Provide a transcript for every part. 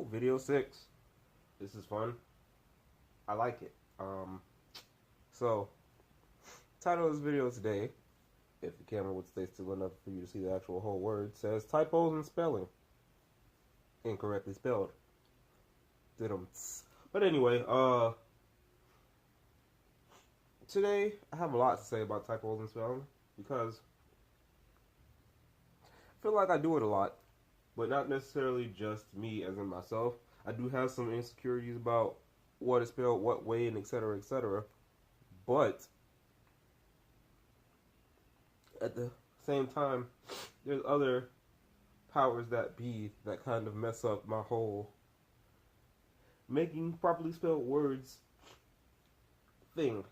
Ooh, video 6. This is fun. I like it. So, title of this video today, if the camera would stay still enough for you to see the actual whole word, says typos and spelling. Incorrectly spelled. But anyway, today I have a lot to say about typos and spelling because I feel like I do it a lot, but not necessarily just me as in myself. I do have some insecurities about what is spelled, what way, and etc., etc. But at the same time, there's other powers that be that kind of mess up my whole making properly spelled words thing.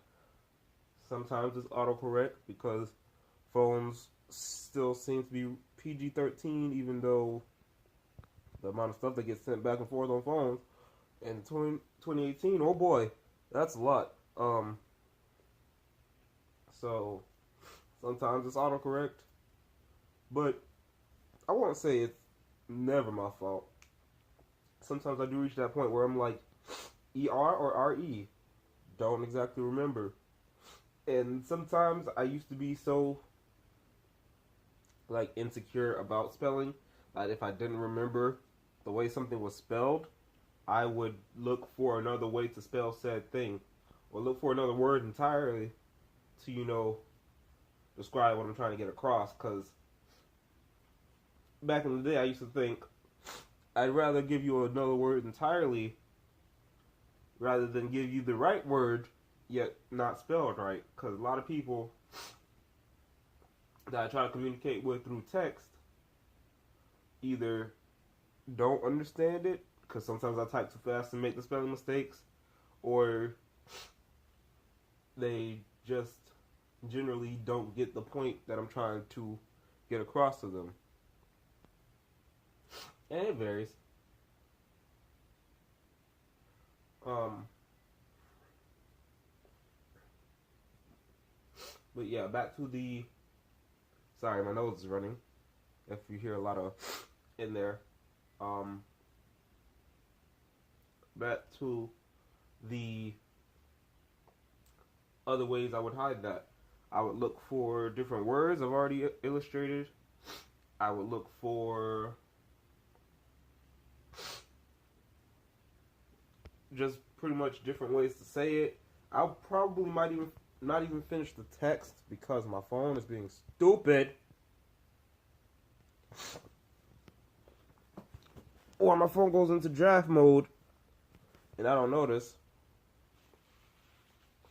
Sometimes it's autocorrect because phones still seem to be PG-13, even though the amount of stuff that gets sent back and forth on phones in 2018, oh boy, that's a lot. So sometimes it's autocorrect, but I won't say it's never my fault. Sometimes I do reach that point where I'm like, ER or RE? Don't exactly remember. And sometimes I used to be so like insecure about spelling that if I didn't remember the way something was spelled, I would look for another way to spell said thing, or look for another word entirely to, describe what I'm trying to get across. Because back in the day, I used to think I'd rather give you another word entirely rather than give you the right word yet not spelled right. Because a lot of people that I try to communicate with through text either don't understand it, because sometimes I type too fast and make the spelling mistakes, or they just generally don't get the point that I'm trying to get across to them. And it varies. But yeah, back to the... Sorry, my nose is running. If you hear a lot of in there. Back to the other ways I would hide that. I would look for different words I've already illustrated. I would look for just pretty much different ways to say it. I probably might even not even finish the text because my phone is being stupid. Or my phone goes into draft mode and I don't notice.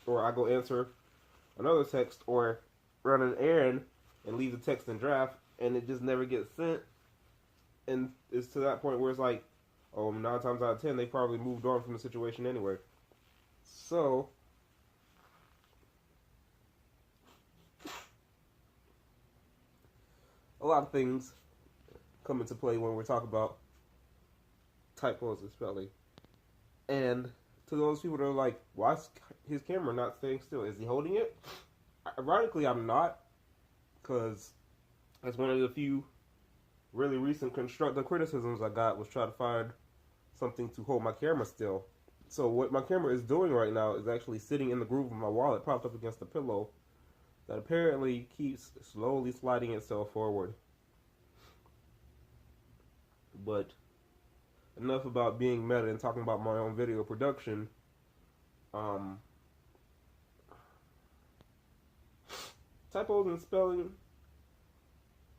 Or I go answer another text or run an errand and leave the text in draft and it just never gets sent. And it's to that point where it's like, 9 times out of 10 they probably moved on from the situation anyway. So a lot of things come into play when we're talking about typos and spelling. And to those people that are like, why is his camera not staying still? Is he holding it? Ironically, I'm not, because that's one of the few really recent constructive criticisms I got, was trying to find something to hold my camera still. So what my camera is doing right now is actually sitting in the groove of my wallet, propped up against the pillow, that apparently keeps slowly sliding itself forward. But enough about being meta and talking about my own video production. Typos and spelling,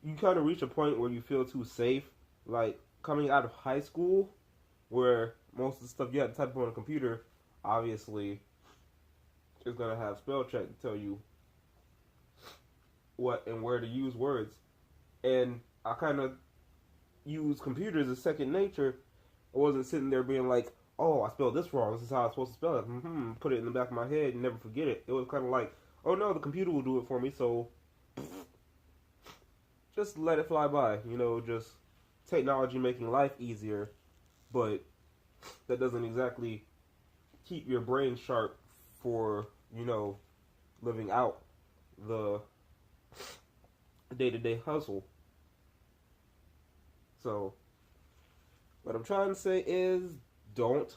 you kind of reach a point where you feel too safe. Like coming out of high school, where most of the stuff you had to type on a computer, obviously, is going to have spell check to tell you what and where to use words. And I kind of use computers as second nature. I wasn't sitting there being like, oh, I spelled this wrong. This is how I'm supposed to spell it. Put it in the back of my head and never forget it. It was kind of like, oh no, the computer will do it for me, so just let it fly by. Just technology making life easier, but that doesn't exactly keep your brain sharp for, living out the day-to-day hustle. So What I'm trying to say is, don't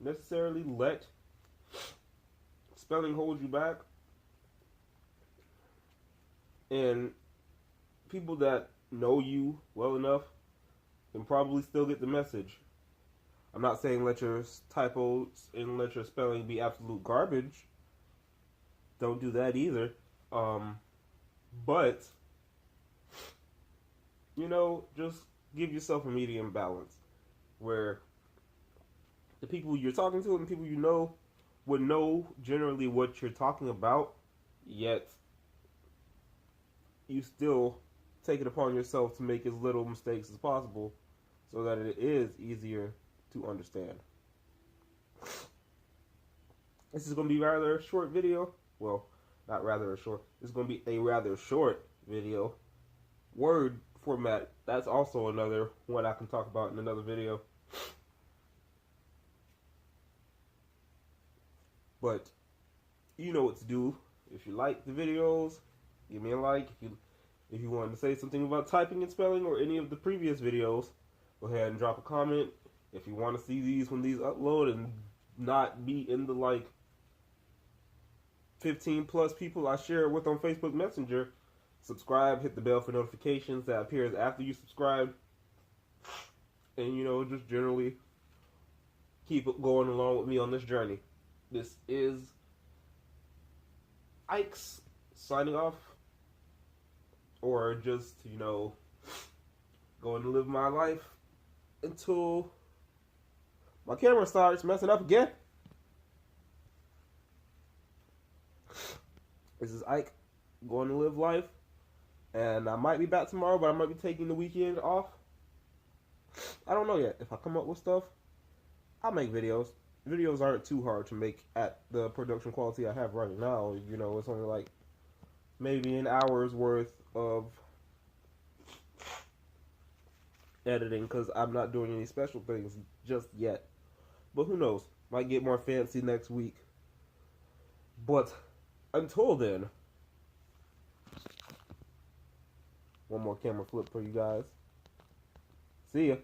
necessarily let spelling hold you back. And people that know you well enough can probably still get the message. I'm not saying let your typos and let your spelling be absolute garbage. Don't do that either. But, just give yourself a medium balance where the people you're talking to and people you know would know generally what you're talking about, yet you still take it upon yourself to make as little mistakes as possible so that it is easier to understand. This is going to be rather a short video. Well, not rather a short. This is going to be a rather short video. Word format, that's also another one I can talk about in another video. But you know what to do. If you like the videos, give me a like. If you wanted to say something about typing and spelling or any of the previous videos, go ahead and drop a comment. If you want to see these when these upload and not be in the 15 plus people I share it with on Facebook Messenger, subscribe, hit the bell for notifications that appears after you subscribe, and just generally keep it going along with me on this journey. This is Ike's signing off, or just going to live my life until my camera starts messing up again. This is Ike, going to live life, and I might be back tomorrow, but I might be taking the weekend off. I don't know yet. If I come up with stuff, I'll make videos. Videos aren't too hard to make at the production quality I have right now. It's only maybe an hour's worth of editing because I'm not doing any special things just yet. But who knows? Might get more fancy next week. But until then, one more camera flip for you guys. See ya.